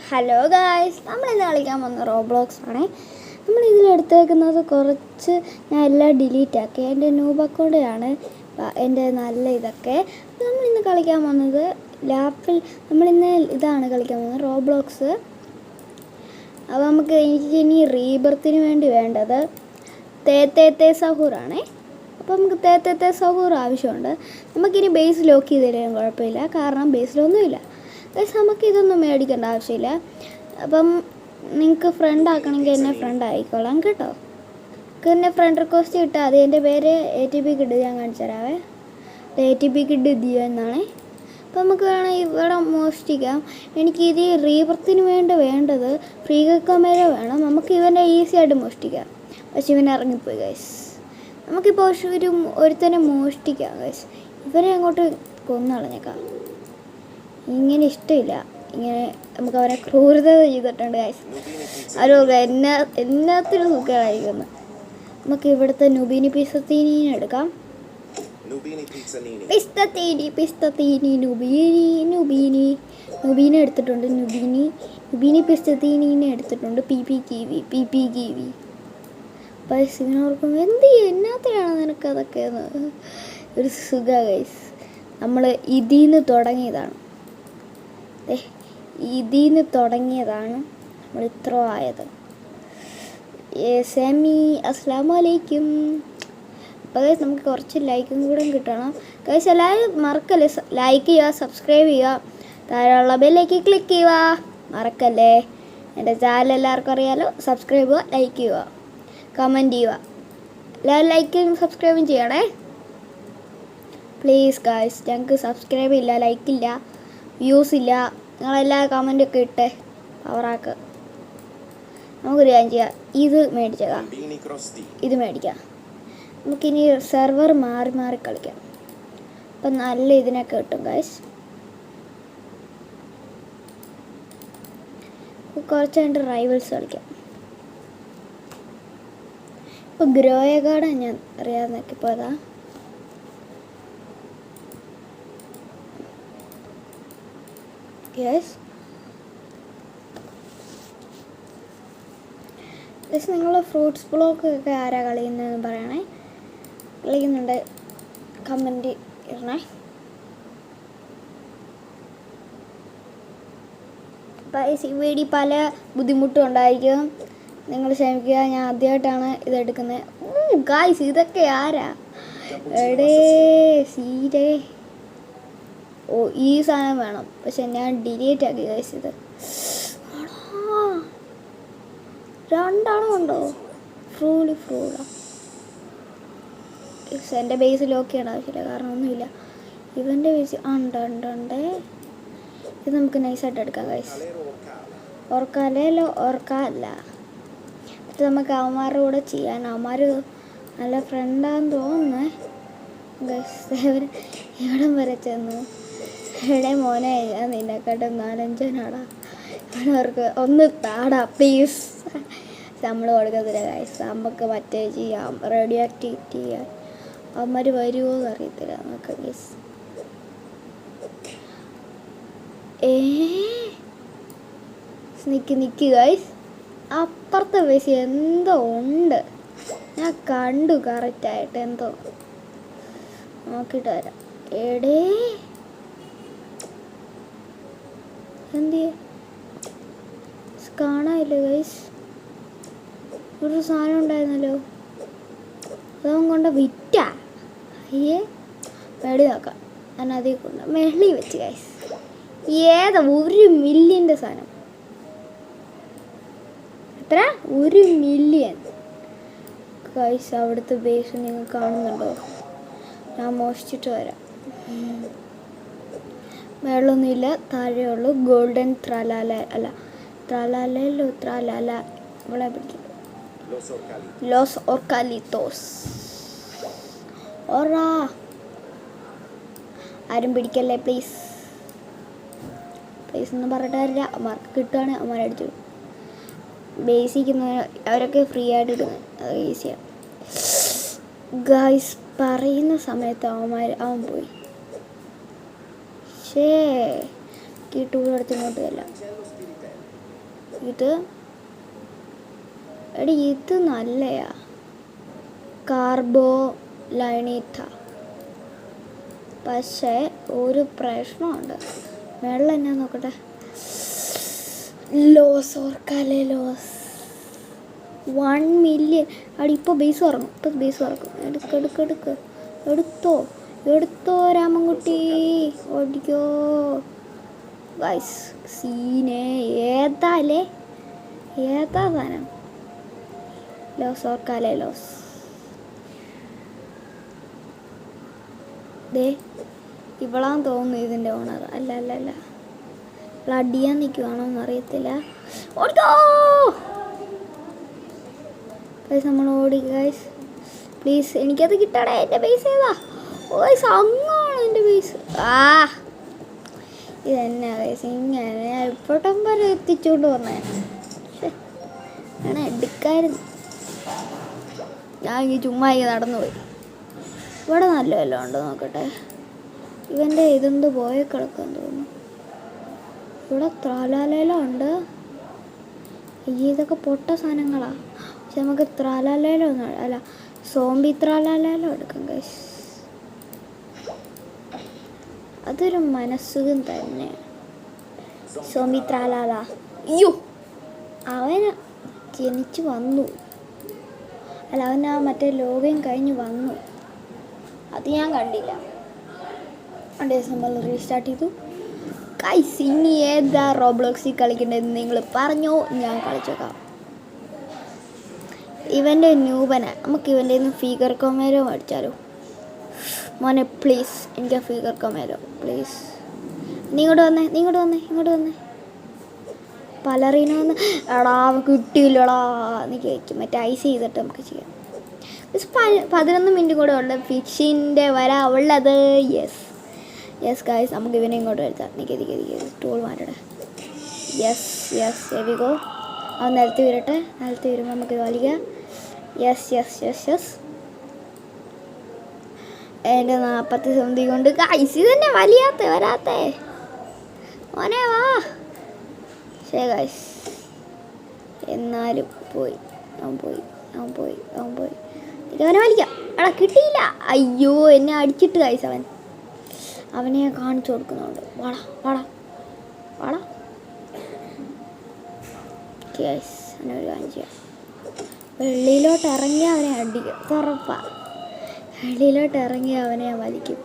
Hello guys, നമ്മളിന്ന് കളിക്കാൻ വന്ന റോബ്ലോക്സ് ആണ്. നമ്മളിതിലെടുത്തേക്കുന്നത് കുറച്ച് ഞാൻ എല്ലാം ഡിലീറ്റ് ആക്കി. എൻ്റെ ന്യൂബ് അക്കൗണ്ടാണ് എൻ്റെ നല്ല ഇതൊക്കെ. നമ്മളിന്ന് കളിക്കാൻ വന്നത് ലാപ്പിൽ നമ്മളിന്ന് ഇതാണ് കളിക്കാൻ വന്നത്, റോബ്ലോക്സ്. അപ്പോൾ എനിക്ക് ഇനി റീബർത്തിന് വേണ്ടി വേണ്ടത് തേ സഹൂറാണേ. അപ്പോൾ നമുക്ക് തേ സഹൂർ ആവശ്യമുണ്ട്. നമുക്കിനി ബേസ് ലോക്ക് ചെയ്തില്ലെങ്കിലും കുഴപ്പമില്ല, കാരണം ബേസിലൊന്നുമില്ല. നമുക്കിതൊന്നും മേടിക്കേണ്ട ആവശ്യമില്ല. അപ്പം നിങ്ങൾക്ക് ഫ്രണ്ട് ആക്കണമെങ്കിൽ എന്നെ ഫ്രണ്ട് ആയിക്കോളാം കേട്ടോ. എന്നെ ഫ്രണ്ട് റിക്വസ്റ്റ് കിട്ടുക. അത് എൻ്റെ പേര് ATP കിഡ്, ഞാൻ കാണിച്ചു തരാവേ. ATP കിഡ് ദിയ എന്നാണ്. അപ്പോൾ നമുക്ക് വേണം ഇവിടെ മോഷ്ടിക്കാം. എനിക്ക് ഇത് റീബർത്തിന് വേണ്ടത് ഫ്രീ കമേര വേണം. നമുക്ക് ഇവനെ ഈസി ആയിട്ട് മോഷ്ടിക്കാം. പക്ഷെ ഇവൻ ഇറങ്ങിപ്പോയി ഗൈസ്. നമുക്കിപ്പോൾ ഒരുത്തനെ മോഷ്ടിക്കാം ഗൈസ്. ഇവരെ അങ്ങോട്ട് കൊന്നളഞ്ഞേക്കാം. ഇങ്ങനെ ഇഷ്ടമില്ല. ഇങ്ങനെ നമുക്ക് അവരെ ക്രൂരത ചെയ്തിട്ടുണ്ട് ഗൈസ്. ആരോ എല്ലാത്തിനും സുഖമായിരിക്കുന്നു. നമുക്ക് ഇവിടുത്തെ നുബീനി പിസ്തീനീനെ എടുക്കാം. പിസ്തീനി നുബീനെ എടുത്തിട്ടുണ്ട്. നുബീനി പിസ്തീനീനെ എടുത്തിട്ടുണ്ട്. PP kiwi. പൈസ ഇവനോർക്കും എന്നാത്തിനാണ് നിനക്കതൊക്കെ ഒരു സുഖ ഗൈസ്. നമ്മൾ ഇതിന്ന് തുടങ്ങിയതാണ്. നമ്മൾ ഇത്ര ആയത്. സെമി അസ്സലാമു അലൈക്കും. അപ്പോൾ ഗൈസ് നമുക്ക് കുറച്ച് ലൈക്കും കൂടെ കിട്ടണം ഗൈസ്. എല്ലാവരും മറക്കല്ലേ, ലൈക്ക് ചെയ്യുക, സബ്സ്ക്രൈബ് ചെയ്യുക, താഴെയുള്ള ബെല്ലേക്ക് ക്ലിക്ക് ചെയ്യുക, മറക്കല്ലേ. എൻ്റെ ചാനൽ എല്ലാവർക്കും അറിയാലോ. സബ്സ്ക്രൈബ് ചെയ്യുക, ലൈക്ക് ചെയ്യുക, കമൻറ്റ് ചെയ്യുക. എല്ലാവരും ലൈക്കും സബ്സ്ക്രൈബും ചെയ്യണേ പ്ലീസ് ഗൈസ്. ഞങ്ങൾക്ക് സബ്സ്ക്രൈബ് ഇല്ല, ലൈക്കില്ല, വ്യൂസ് ഇല്ല. നിങ്ങളെല്ലാ കമൻറ്റൊക്കെ ഇട്ടേ പവറാക്ക്. നമുക്കൊരു കാര്യം ചെയ്യാം, ഇത് മേടിച്ചേക്കാം. ഇത് മേടിക്കാം. നമുക്കിനി സെർവർ മാറി കളിക്കാം. അപ്പം നല്ല ഇതിനൊക്കെ കിട്ടും ഗൈസ്. കുറച്ച് കഴിഞ്ഞിട്ട് റൈവൽസ് കളിക്കാം. ഇപ്പോൾ ഗ്രോയഗാർഡ് ഞാൻ അറിയാതെ നോക്കിയപ്പോൾ അതാ. യെസ് നിങ്ങൾ ഫ്രൂട്ട്സ് ബ്ലോക്ക് ഒക്കെ ആരാ കളിക്കുന്നതെന്ന് പറയണേ. കളിക്കുന്നുണ്ട് കമൻറ്റ് ഇടണേ. ഈ വീഡിയോ പല ബുദ്ധിമുട്ടും ഉണ്ടായിരിക്കും, നിങ്ങൾ ക്ഷമിക്കുക. ഞാൻ ആദ്യമായിട്ടാണ് ഇതെടുക്കുന്നത് ഗായ്സ്. ഇതൊക്കെ ആരാ സീരേ? ഓ, ഈ സാധനം വേണം, പക്ഷെ ഞാൻ ഡിലീറ്റ് ആക്കി ഗൈസ്. ഇത് രണ്ടാണോ ഉണ്ടോ? ഫ്രൂളാ. എൻ്റെ ബേസ് ലോക്ക് ചെയ്യേണ്ട ആവശ്യമില്ല, കാരണം ഒന്നുമില്ല. ഇവൻ്റെ ബേസ് ഉണ്ട്. ഇത് നമുക്ക് നൈസായിട്ട് എടുക്കാം ഗൈസ്. ഓർക്കല്ല. ഇത് നമുക്ക് അവന്മാരുടെ കൂടെ ചെയ്യാൻ. അവന്മാർ നല്ല ഫ്രണ്ടാന്ന് തോന്നുന്നേ ഗൈസ്. ഇവിടം വരെ ചെന്നു. ഇവിടെ മോനെ, ഞാൻ നിന്നെക്കാട്ടും 4-5നാടാ. അവർക്ക് ഒന്ന് താടാ പ്ലീസ്. നമ്മൾ കൊടുക്കത്തില്ല ഗൈസ്. നമുക്ക് മറ്റേ ചെയ്യാം, റേഡിയോ ആക്ടിവിറ്റി ചെയ്യാൻ. അവന്മാർ വരുമോ എന്ന് അറിയത്തില്ല നമുക്ക് ഗൈസ്. നിക്ക് ഗൈസ്. അപ്പുറത്തെ ബേസ് എന്തോ ഉണ്ട്, ഞാൻ കണ്ടു കറക്റ്റായിട്ട്. എന്തോ നോക്കിയിട്ട് വരാം. എന്ത് കാണാനില്ല ഗൈസ്. ഒരു സാധനം ഉണ്ടായിരുന്നല്ലോ, അതവൻ കൊണ്ട് വിറ്റ. മേടി നോക്കാം. ഞാൻ അതിൽ കൊണ്ട് മെള്ളി വെച്ച് ഗൈസ്. 1 മില്യൻ്റെ സാധനം. എത്ര? 1 മില്യൺ ഗൈസ്. അവിടുത്തെ ബേസ് നിങ്ങൾ കാണുന്നുണ്ടോ? ഞാൻ മോഷ്ടിച്ചിട്ട് വരാം. വെള്ളമൊന്നുമില്ല, താഴെയുള്ളൂ. ഗോൾഡൻ ത്രാലാല ഇവിടെ പിടിക്കും. ലോസ് ഓർക്കാലിത്തോസ്. ഓറാ, ആരും പിടിക്കല്ലേ പ്ലീസ് ഒന്നും പറഞ്ഞിട്ട് കാര്യമില്ല. അവന്മാർക്ക് കിട്ടുകയാണ്, അവന്മാരടിച്ചു. ബേസിക്കുന്ന അവരൊക്കെ ഫ്രീ ആയിട്ട് ഇടുന്നത്, അത് ഈസിയാണ് ഗൈസ്. പറയുന്ന സമയത്ത് അവൻ പോയി. ഈ ടൂൾ എടുത്ത് ഇങ്ങോട്ട് വരില്ല. ഇത് എടി ഇത് നല്ലയാ, കാർബോ ലൈനീത്ത. പക്ഷേ ഒരു പ്രശ്നമുണ്ട്. വെള്ളം എന്നാ നോക്കട്ടെ. ലോസ് ഓർക്കാലേ ലോസ് 1 മില്യൺ. അവിടെ ഇപ്പോൾ ബേസ് ഇറങ്ങും, ഇപ്പോൾ ബേസ് ഇറക്കും. എടുത്തോ രാമൻകുട്ടി, ഓടിക്കോ ഗൈസ്. സീനെ ഏതാ സാധനം? ലോസ് ഓർക്കാലേ ലോസ്. ദേ ഇവളാന്ന് തോന്നുന്നു ഇതിൻ്റെ ഓണർ. അല്ല ഇവൾ അടിയാൻ നിൽക്കുവാണോന്ന് അറിയത്തില്ല. ഓടിക്കോ ഗൈസ്, നമ്മൾ ഓടി ഗൈസ്. പ്ലീസ് എനിക്കത് കിട്ടണേ. എൻ്റെ ബേസ് ഏതാ? ഗൈസ് അങ്ങാണ് എൻ്റെ ബേസ്. ഇതെന്നാ ഗൈസ് ഇങ്ങനെ? ഞാൻ ഇപ്പോഴം വരെ എത്തിച്ചുകൊണ്ട് വന്നേ. അങ്ങനെ എടുക്കായിരുന്നു. ഞാൻ ഈ ചുമ്മാ നടന്നുപോയി. ഇവിടെ നല്ല വല്ലതും ഉണ്ടോ നോക്കട്ടെ. ഇവൻ്റെ ഇതെന്ത് പോയ കിടക്കാൻ തോന്നുന്നു. ഇവിടെ ത്രാലാലേലം ഉണ്ട്. ഇതൊക്കെ പൊട്ട സാധനങ്ങളാ. പക്ഷെ നമുക്ക് ത്രാലാലേലം ഒന്നും അല്ല, സോംബി ത്രാലാലേലം എടുക്കാം ഗൈസ്. അതൊരു മനസ്സുഖം തന്നെ. സോംബി ത്രാലാല. അയ്യോ, അവന് ജനിച്ച് വന്നു. അല്ല, അവൻ ആ മറ്റേ ലോകം കഴിഞ്ഞ് വന്നു. അത് ഞാൻ കണ്ടില്ല. നമ്മൾ റീസ്റ്റാർട്ട് ചെയ്തു ഗൈസ്. ഇനി ഏതാ റോബ്ലോക്സിൽ കളിക്കേണ്ടതെന്ന് നിങ്ങൾ പറഞ്ഞോ, ഞാൻ കളിച്ചേക്കാം. ഇവൻ്റെ ന്യൂബന. നമുക്ക് ഇവൻ്റെ നിന്ന് ഫിഗർ കൊമേരോ മേടിച്ചാലോ? മോനെ പ്ലീസ്, എനിക്ക് ഫിഗർ കൊമേരോ പ്ലീസ്. നീ ഇങ്ങോട്ട് വന്നേ. പലറിനോ ഒന്ന് എടാ കിട്ടിയില്ലടാ. നീ കഴിക്കും. മറ്റേ ഐസ് ചെയ്തിട്ട് നമുക്ക് ചെയ്യാം. 11 മിനിറ്റ് കൂടെ ഉണ്ട് ഫിഷിൻ്റെ ഉള്ളത്. യെസ് ഗൈസ്, നമുക്ക് ഇവനെ ഇങ്ങോട്ട് വരുത്താം. നിൽക്കി ടൂൾ മാറ്റട്ടെ. യെസ് എവിഗോ. അവൻ നിലത്ത് വരട്ടെ. നിലത്ത് വരുമ്പോൾ നമുക്ക് വലിക്കാം. യെസ്. എൻ്റെ 40 സന്ധി കൊണ്ട് ഗൈസ് ഇതന്നെ വരാത്തേ മോനെ വാ. ശരി ഗൈസ്, എന്നാലും അവൻ പോയി. അവനെ വലിക്കാം. എടാ കിട്ടിയില്ല. അയ്യോ, എന്നെ അടിച്ചിട്ട് ഗൈസ്. അവനെ കാണിച്ചു കൊടുക്കുന്നുണ്ട്. വാടാ ഗൈസ്. അവനൊരു കാര്യം ചെയ്യാം. വെള്ളിയിലോട്ട് ഇറങ്ങി അവനെ അടിക്കും, തുറപ്പാ. വെള്ളിയിലോട്ട് ഇറങ്ങി അവനെ വലിക്കും.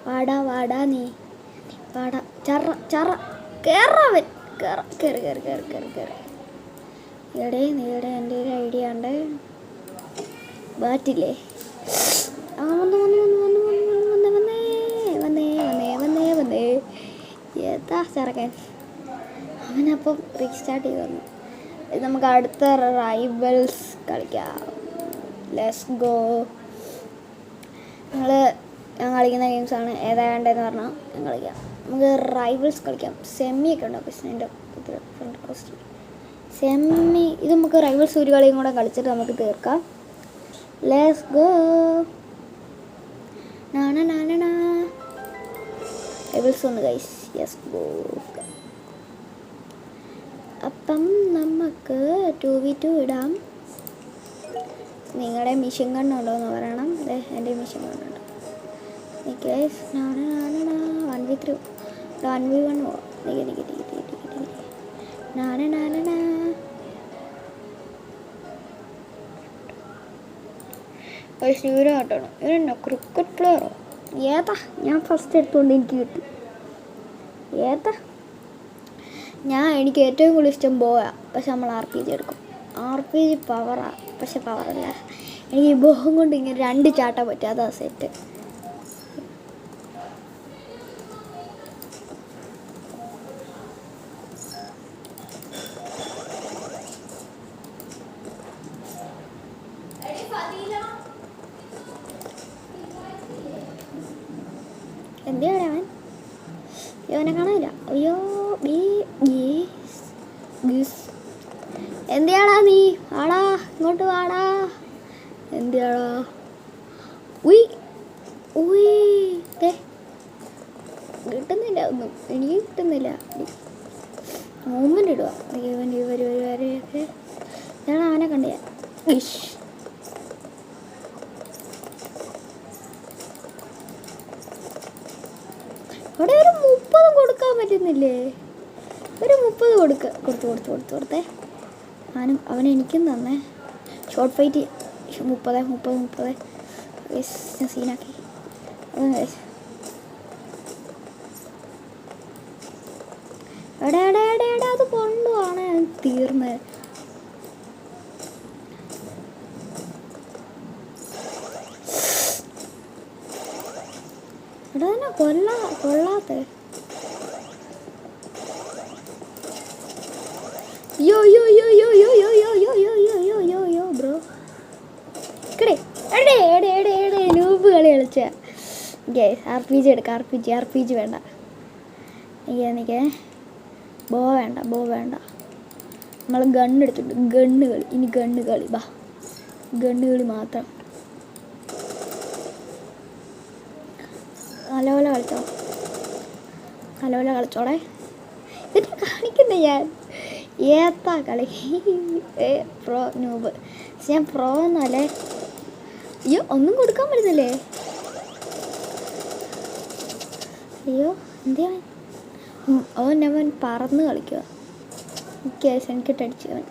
വാടാ നീ വാടാ. ചറ കേറവൻ. കേറി. എടേ എൻ്റെ ഒരു ഐഡിയ ഉണ്ട്. ബാറ്റില്ലേ? വന്നേ ഏതാ ചെറുക്കൻ? അവനപ്പം റീസ്റ്റാർട്ട് ചെയ്ത് വന്നു. നമുക്ക് അടുത്ത റൈവൽസ് കളിക്കാം. Let's go. ഞാൻ കളിക്കുന്ന ഗെയിംസാണ്. ഏതാ വേണ്ടതെന്ന് പറഞ്ഞാൽ ഞാൻ കളിക്കാം. നമുക്ക് റൈവൽസ് കളിക്കാം. സെമ്മിയൊക്കെ ഉണ്ടോ? പക്ഷേ എൻ്റെ ഫ്രണ്ട് കോസ്റ്റ് സെമ്മി. ഇത് നമുക്ക് റൈവൽസ് ഒരു കളിയും കൂടെ കളിച്ചിട്ട് നമുക്ക് തീർക്കാം. Let's go. റൈവൽസ് ഒന്ന് ഗൈസ്. Yes go. അപ്പം നമുക്ക് 2v2 ഇടാം. നിങ്ങളുടെ മിഷൻ കണ്ണുണ്ടോ എന്ന് പറയണം. എൻ്റെ മിഷൻ കണ്ണുണ്ട്. 1v3 1v1 ഇവരാട്ടാണ്. ഇവരെന്നോ ക്രിക്കറ്റ് പ്ലെയറോ? ഏതാ? ഞാൻ ഫസ്റ്റ് എടുത്തുകൊണ്ട് എനിക്ക് കിട്ടി. ഏതാ? എനിക്ക് ഏറ്റവും കൂടുതൽ ഇഷ്ടം ബോയാ. പക്ഷെ നമ്മൾ RPG എടുക്കും. RPG പവറാണ്, പക്ഷെ പവറല്ല. എനിക്ക് ഈ ബോഹം കൊണ്ട് ഇങ്ങനെ 2 ചാട്ടാൻ പറ്റും. അതാ സെറ്റ്. എന്തിനാണ് അവൻ? ഇവനെ കാണാനില്ല. അയ്യോ എന്തിയാടാ നീ? വാടാ ഇങ്ങോട്ട് വാടാ. എന്തിയാടാ? കിട്ടുന്നില്ല ഒന്നും. എനിക്ക് കിട്ടുന്നില്ല. മൂവ്മെൻ്റ് ഇടുക. ഇവർ വരെയൊക്കെ ഞാൻ അവനെ കണ്ടു ഞാൻ. ഇഷ് ഇവിടെ ഒരു 30 കൊടുക്കാൻ പറ്റുന്നില്ലേ? ഒരു 30 കൊടുത്തേ. അവൻ എനിക്കും തന്നെ ഷോർട്ട് ഫൈറ്റ് 30 ഞാൻ സീനാക്കി. എടാ അത് കൊണ്ടുപോവാണ് തീർന്ന്. എടാ തന്നെ കൊള്ളാത്ത യോ ബ്രോ നൂബ് കളി കളിച്ച RPG എടുക്കാം. RPG വേണ്ട. എനിക്ക് ബോ വേണ്ട. നമ്മൾ ഗണ്ണ് എടുത്തിട്ടുണ്ട്. ഗണ്ണ് കളി. ഇനി ഗണ്ണ് കളി. ബാ, ഗണ്ണ് കളി മാത്രം. നല്ലപോലെ കളിച്ചോടെ. ഇതൊക്കെ കാണിക്കുന്നേ ഞാൻ ഏത്താ കളി. Pro noob. ഞാൻ പ്രോ എന്നല്ലേ. അയ്യോ ഒന്നും കൊടുക്കാൻ പറ്റുന്നില്ലേ? അയ്യോ എന്തിനാ അവൻ പറന്ന് കളിക്കുക. എനിക്കിട്ടടിച്ചു അവൻ.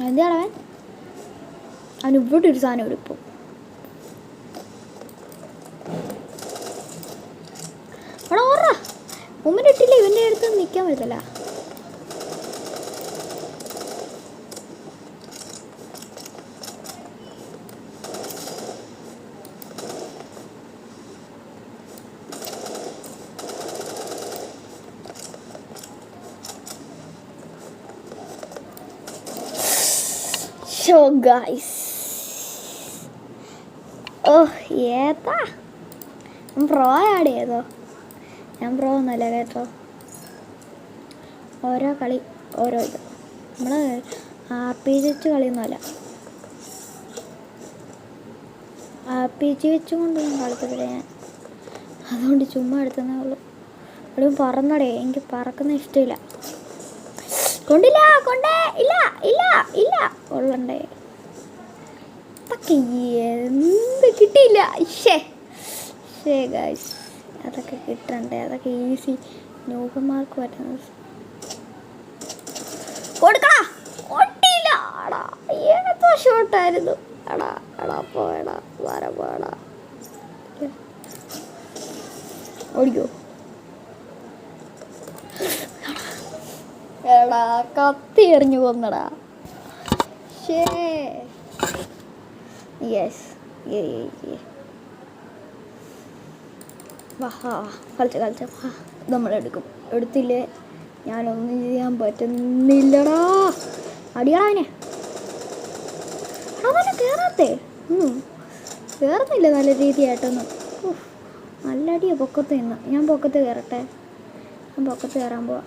എന്താണ് അവൻ ഇവിടെ ഒരു സാധനം എടുക്കും. അവിടെ ഓർറാ ഉമ്മൻ്റെ ഇട്ടില്ല. ഇവൻ്റെ അടുത്ത് നിൽക്കാൻ പറ്റില്ല. Show guys. ഏതാ പ്രോ ആഡ് ചെയ്തോ? ഞാൻ പ്രോ ഒന്നുമല്ല കേട്ടോ. ഓരോ കളി ഓരോ ഇത്. നമ്മൾ RPG വെച്ച് കളിയൊന്നുമല്ല. RPG വെച്ചും കൊണ്ടൊന്നും കളിക്കത്തില്ല ഞാൻ. അതുകൊണ്ട് ചുമ്മാ എടുത്തതേ ഉള്ളൂ. എവിടെയും പറന്നടേ. എനിക്ക് പറക്കുന്ന ഇഷ്ടമില്ല. കൊണ്ടില്ല കൊള്ളണ്ടേ. അതൊക്കെ എന്ത് കിട്ടിയില്ല. ഗൈസ് അതൊക്കെ കിട്ടണ്ടേ. അതൊക്കെ ഈസി നൂബന്മാർക്ക് പറ്റുന്നത്. കൊടുക്കടാ. ഒട്ടിയില്ല. അടാ ഏതോ ഷോട്ടായിരുന്നു. പോടാ ഓടിക്കോ. എടാ കത്തി എറിഞ്ഞു കൊന്നടാ. യെസ് കളിച്ച നമ്മളെടുക്കും. എടുത്തില്ലേ ഞാനൊന്നും ചെയ്യാൻ പറ്റുന്നില്ലടാ. അടിയടാ അവനെ കേറുന്നില്ല നല്ല രീതിയായിട്ടൊന്നും. നല്ല അടിയാ പൊക്കത്ത് നിന്ന്. ഞാൻ പൊക്കത്ത് കയറട്ടെ. ഞാൻ പൊക്കത്ത് കയറാൻ പോവാ.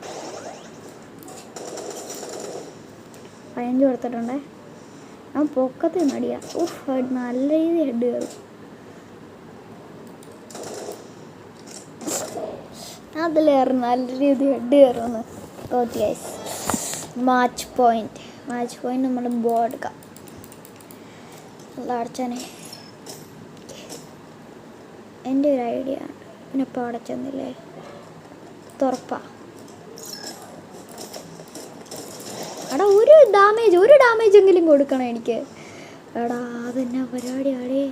15 കൊടുത്തിട്ടുണ്ടേ. ഞാൻ പൊക്കത്ത് നിന്ന് അടിയാ. നല്ല രീതി ഹെഡ് കയറും. അതിലേറെ നല്ല രീതി ഹെഡ് കയറുമെന്ന് തോറ്റി. മാച്ച് പോയിന്റ് നമ്മൾ ബോ എടുക്കാം. അടച്ചാനെ എൻ്റെ ഒരു ഐഡിയ ആണ്. പിന്നെ ഇപ്പോൾ അവിടെ ചെന്നില്ലേ തുറപ്പാ. എടാ ഒരു ഡാമേജ് എങ്കിലും കൊടുക്കണം എനിക്ക്. എടാ അതെന്നാ പരിപാടിയാടേ.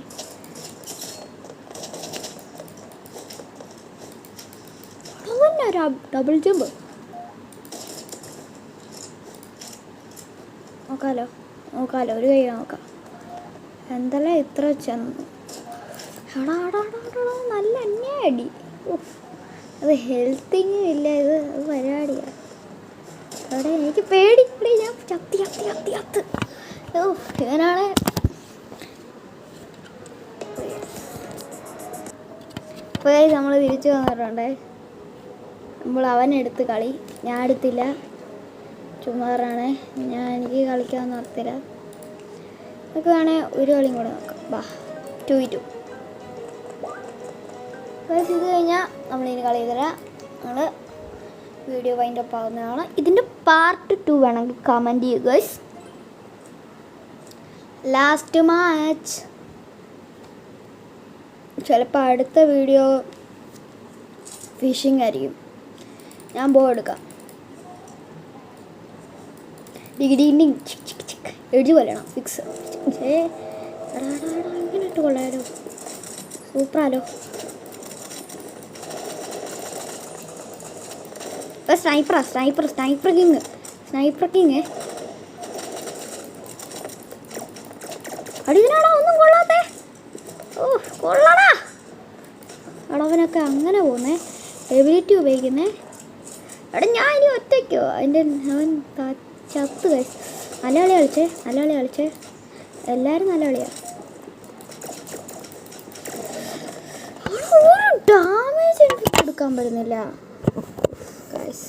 ഒരു ഡബിൾ ജമ്പ് നോക്കാലോ. ഒരു കൈ നോക്കാം. എന്തല്ലേ ഇത്ര ചെന്നു. എടാ നല്ല എന്നെ അടി. അത് ഹെൽത്തിങ്ങും ഇല്ല. ഇത് പരിപാടിയാണ്. എവിടെ എനിക്ക് പേടി. ഞാൻ ചത്തി ഇവനാണ്. ഇപ്പോൾ നമ്മൾ തിരിച്ചു വന്നിട്ടുണ്ടേ. നമ്മൾ അവനെടുത്ത് കളി. ഞാൻ എടുത്തില്ല. ചുമ്മാറാണ്. എനിക്ക് കളിക്കാമെന്ന് ഓർത്തില്ല. നമുക്ക് വേണേൽ ഒരു കളിയും കൂടെ നോക്കാം. ബാ 2v2. ഗൈസ് ഇത് കഴിഞ്ഞാൽ നമ്മളിനി കളി തരാം. നമ്മൾ വീഡിയോ വൈൻഡ് അപ്പ് ആവുന്നതാണ്. ഇതിൻ്റെ പാർട്ട് 2 വേണമെങ്കിൽ കമൻറ്റ് ചെയ്യുക ഗൈസ്. Last match. ചിലപ്പോൾ അടുത്ത വീഡിയോ ഫിഷിംഗ് ആയിരിക്കും. ഞാൻ ബോ എടുക്കാം. ഡിഗ്രി എഴുതി കൊല്ലണം ഫിക്സ്. ഇങ്ങനെ ഇട്ട് കൊള്ളാലോ, സൂപ്പറാലോ. ഇപ്പം സ്നൈപ്പർ കിങ് അടിയനാണോ ഒന്നും കൊള്ളാത്തേ? ഓ കൊള്ളടാ. അളവനൊക്കെ അങ്ങനെ പോകുന്നേ, എബിലിറ്റി ഉപയോഗിക്കുന്നേ. എടാ ഞാൻ ഇനി ഒറ്റയ്ക്കോ? അതിൻ്റെ അവൻ ചത്ത് കഴിച്ചു. നല്ല കളി കളിച്ചേ. എല്ലാവരും നല്ല കളിയാണ്. ഒരു ഡാമേജ് എനിക്ക് കൊടുക്കാൻ പറ്റുന്നില്ല ഗൈസ്.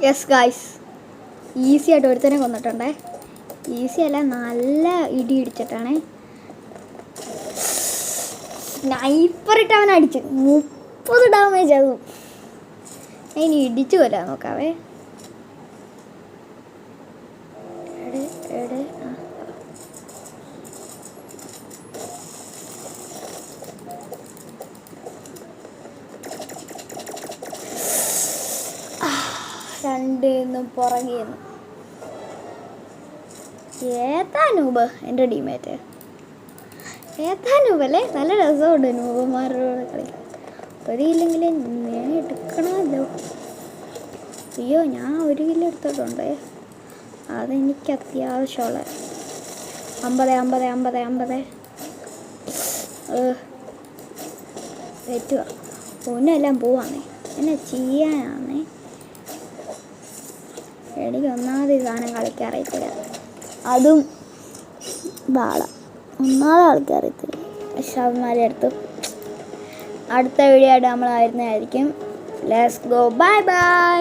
യെസ് ഗായ്സ്, ഈസി ആയിട്ട് ഒരുത്തനെ കൊന്നിട്ടുണ്ടേ. ഈസി അല്ല, നല്ല ഇടി ഇടിച്ചിട്ടാണ്. സ്നൈപ്പറിട്ട് അവൻ അടിച്ച് 30 ഡാമേജ്. അതും ഇനി ഇടിച്ചു കൊല്ലാൻ നോക്കാവേ. രണ്ടും പുറകെന്ന് ഏതാ നൂബ്? എൻ്റെ ടീമേറ്റ് ഏതാ നൂബല്ലേ? നല്ല രസമുണ്ട് നൂബന്മാരോട് കളിക്കാൻ. ഒരില്ലെങ്കിൽ ഞാൻ എടുക്കണമല്ലോ. അയ്യോ, ഞാൻ 1 കിലോ എടുത്തിട്ടുണ്ട്. അതെനിക്ക് അത്യാവശ്യമുള്ള 50 തെറ്റുക. ഒന്നെല്ലാം പോവാന്നേ, എന്നെ ചെയ്യാനാന്നേ. എനിക്ക് ഒന്നാമത് ഈ സാധനം കളിക്കാൻ അറിയത്തില്ല. അതും ബാള ഒന്നാമത് കളിക്കാൻ അറിയത്തില്ല. പക്ഷെ അവന്മാരെ അടുത്ത് അടുത്ത വീഡിയോ ആയിട്ട് നമ്മൾ വരുന്നതായിരിക്കും. Let's go, bye bye.